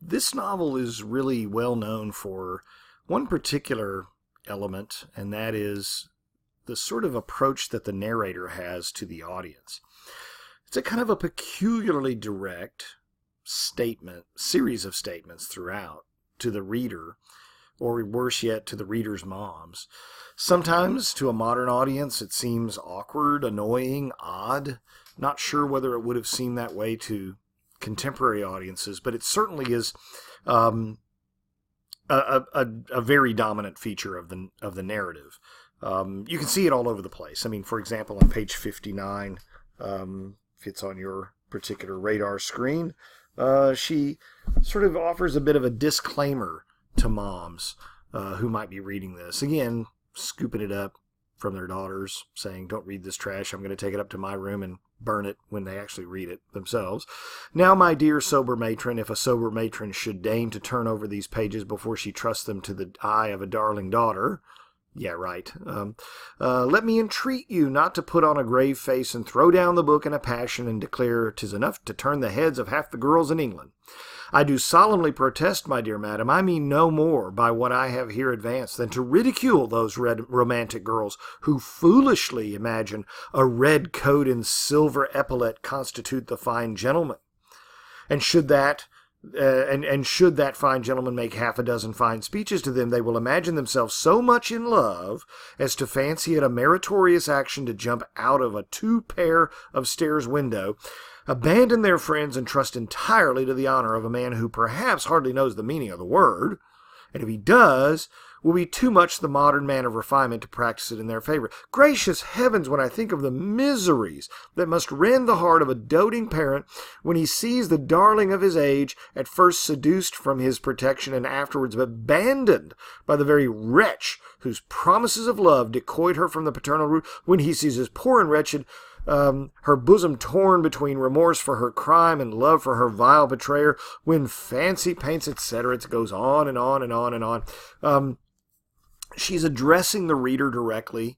This novel is really well known for one particular element, and that is the sort of approach that the narrator has to the audience. It's a kind of a peculiarly direct series of statements throughout to the reader, or worse yet, to the reader's moms. Sometimes to a modern audience it seems awkward, annoying, odd. Not sure whether it would have seemed that way to contemporary audiences, but it certainly is um, a very dominant feature of the narrative. You can see it all over the place. I mean, for example, on page 59, if it's on your particular radar screen, she sort of offers a bit of a disclaimer to moms who might be reading this. Again, scooping it up from their daughters, saying, "Don't read this trash. I'm going to take it up to my room and burn it," when they actually read it themselves. "Now, my dear sober matron, if a sober matron should deign to turn over these pages before she trusts them to the eye of a darling daughter," yeah, right. "Let me entreat you not to put on a grave face and throw down the book in a passion and declare 'tis enough to turn the heads of half the girls in England. I do solemnly protest, my dear madam, I mean no more by what I have here advanced than to ridicule those romantic girls who foolishly imagine a red coat and silver epaulet constitute the fine gentleman. And should that should that fine gentleman make half a dozen fine speeches to them, they will imagine themselves so much in love as to fancy it a meritorious action to jump out of a 2 pair of stairs window, abandon their friends, and trust entirely to the honor of a man who perhaps hardly knows the meaning of the word, and if he does, will be too much the modern man of refinement to practice it in their favor. Gracious heavens, when I think of the miseries that must rend the heart of a doting parent when he sees the darling of his age, at first seduced from his protection and afterwards abandoned by the very wretch whose promises of love decoyed her from the paternal roof, when he sees his poor and wretched her bosom torn between remorse for her crime and love for her vile betrayer, when fancy paints, etc. It goes on and on and on and on. She's addressing the reader directly.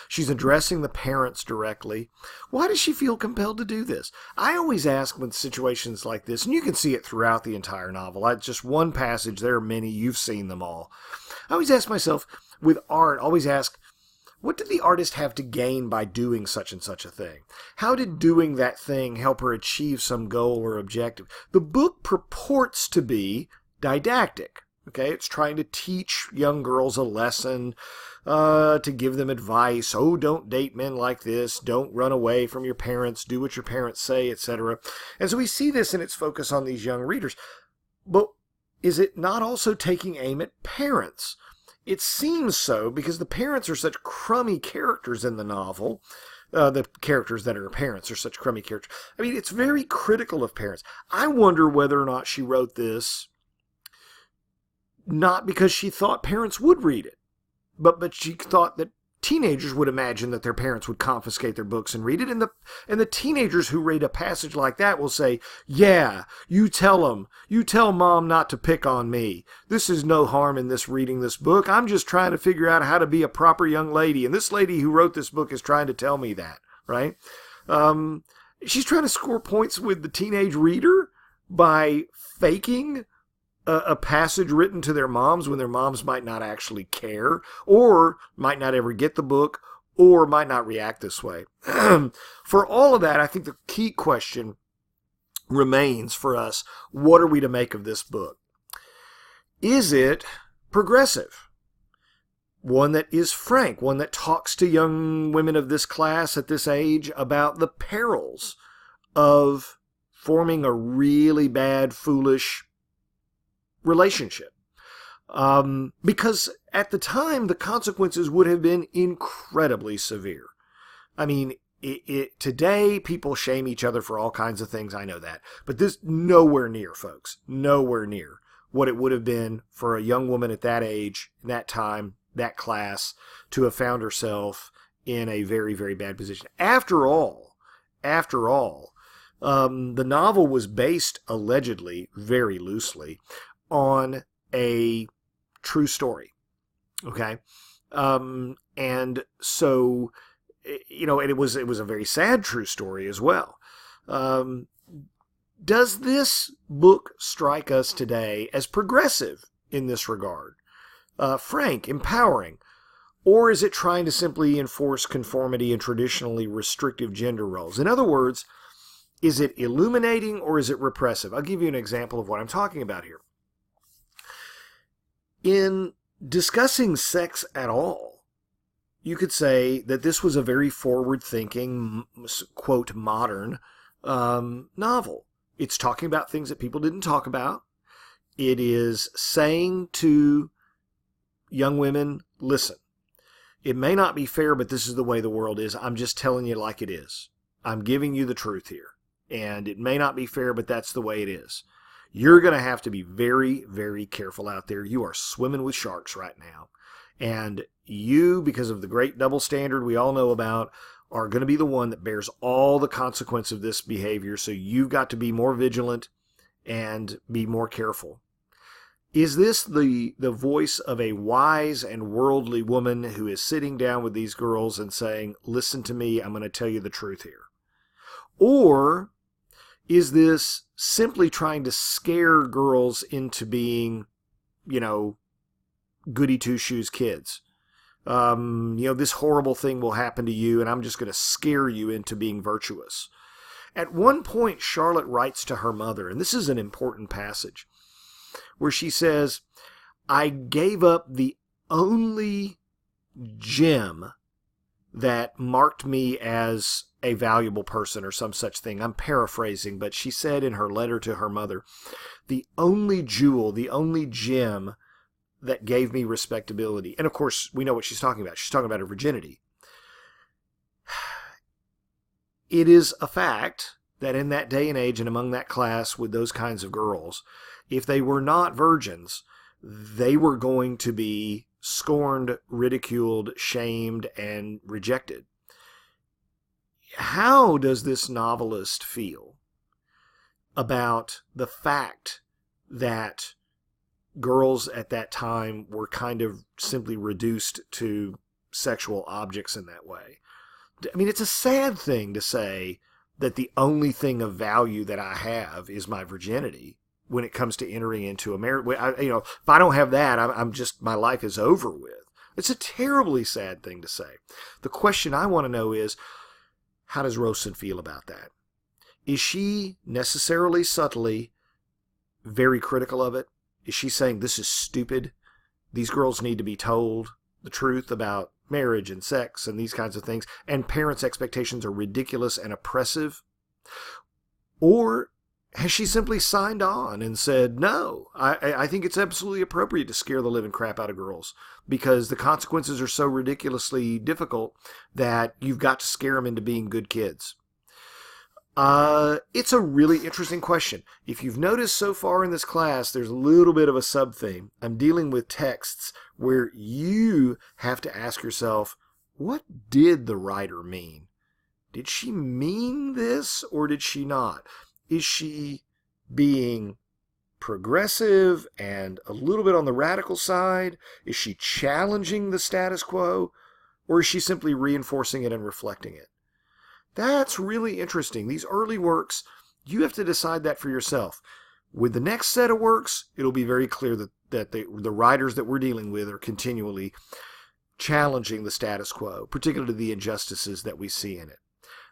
She's addressing the parents directly. Why does she feel compelled to do this? I always ask when situations like this, and you can see it throughout the entire novel. Just one passage, there are many, you've seen them all. I always ask myself, with art, what did the artist have to gain by doing such and such a thing? How did doing that thing help her achieve some goal or objective? The book purports to be didactic. Okay, it's trying to teach young girls a lesson, to give them advice. Oh, don't date men like this. Don't run away from your parents. Do what your parents say, etc. And so we see this in its focus on these young readers. But is it not also taking aim at parents? It seems so, because the parents are such crummy characters in the novel. The characters that are parents are such crummy characters. I mean, it's very critical of parents. I wonder whether or not she wrote this not because she thought parents would read it, but she thought that teenagers would imagine that their parents would confiscate their books and read it, and the teenagers who read a passage like that will say, "Yeah, you tell mom not to pick on me. This is no harm in this reading this book. I'm just trying to figure out how to be a proper young lady, and this lady who wrote this book is trying to tell me that," right? She's trying to score points with the teenage reader by faking a passage written to their moms when their moms might not actually care, or might not ever get the book, or might not react this way. For all of that, I think the key question remains for us: what are we to make of this book? Is it progressive? One that is frank, one that talks to young women of this class at this age about the perils of forming a really bad, foolish relationship. Because at the time, the consequences would have been incredibly severe. I mean, today, people shame each other for all kinds of things. I know that. But this, nowhere near, folks. Nowhere near what it would have been for a young woman at that age, in that time, that class, to have found herself in a very, very bad position. After all, the novel was based, allegedly, very loosely, on a true story. Okay? And so, and it was a very sad true story as well. Does this book strike us today as progressive in this regard? Frank, empowering? Or is it trying to simply enforce conformity and traditionally restrictive gender roles? In other words, is it illuminating or is it repressive? I'll give you an example of what I'm talking about here. In discussing sex at all, you could say that this was a very forward-thinking, quote, modern novel. It's talking about things that people didn't talk about. It is saying to young women, listen, it may not be fair, but this is the way the world is. I'm just telling you like it is. I'm giving you the truth here. And it may not be fair, but that's the way it is. You're going to have to be very, very careful out there. You are swimming with sharks right now. And you, because of the great double standard we all know about, are going to be the one that bears all the consequence of this behavior. So you've got to be more vigilant and be more careful. Is this the voice of a wise and worldly woman who is sitting down with these girls and saying, listen to me, I'm going to tell you the truth here? Or is this simply trying to scare girls into being, goody two-shoes kids? This horrible thing will happen to you, and I'm just going to scare you into being virtuous. At one point, Charlotte writes to her mother, and this is an important passage, where she says, I gave up the only gem that marked me as a valuable person or some such thing. I'm paraphrasing, but she said in her letter to her mother, the only jewel, the only gem that gave me respectability. And of course, we know what she's talking about. She's talking about her virginity. It is a fact that in that day and age and among that class with those kinds of girls, if they were not virgins, they were going to be scorned, ridiculed, shamed, and rejected. How does this novelist feel about the fact that girls at that time were kind of simply reduced to sexual objects in that way? I mean, it's a sad thing to say that the only thing of value that I have is my virginity when it comes to entering into a marriage. If I don't have that, my life is over with. It's a terribly sad thing to say. The question I want to know is, how does Rosen feel about that? Is she necessarily subtly very critical of it? Is she saying this is stupid? These girls need to be told the truth about marriage and sex and these kinds of things, and parents' expectations are ridiculous and oppressive? Or has she simply signed on and said, no, I think it's absolutely appropriate to scare the living crap out of girls because the consequences are so ridiculously difficult that you've got to scare them into being good kids? It's a really interesting question. If you've noticed so far in this class, there's a little bit of a sub-theme. I'm dealing with texts where you have to ask yourself, what did the writer mean? Did she mean this or did she not? Is she being progressive and a little bit on the radical side? Is she challenging the status quo? Or is she simply reinforcing it and reflecting it? That's really interesting. These early works, you have to decide that for yourself. With the next set of works, it'll be very clear that the writers that we're dealing with are continually challenging the status quo, particularly the injustices that we see in it.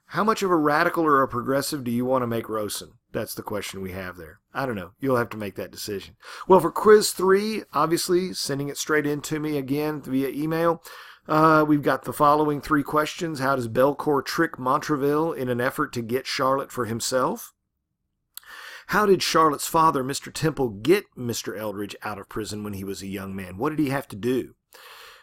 How much of a radical or a progressive do you want to make Rosen? That's the question we have there. I don't know. You'll have to make that decision. Well, for quiz 3, obviously, sending it straight in to me again via email. We've got the following 3 questions. How does Belcourt trick Montraville in an effort to get Charlotte for himself? How did Charlotte's father, Mr. Temple, get Mr. Eldridge out of prison when he was a young man? What did he have to do?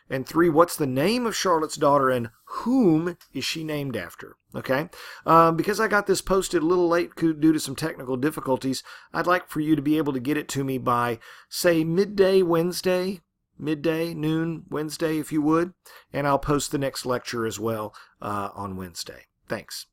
And 3, what's the name of Charlotte's daughter and whom is she named after? Okay? Because I got this posted a little late due to some technical difficulties, I'd like for you to be able to get it to me by, say, midday, noon Wednesday, if you would. And I'll post the next lecture as well on Wednesday. Thanks.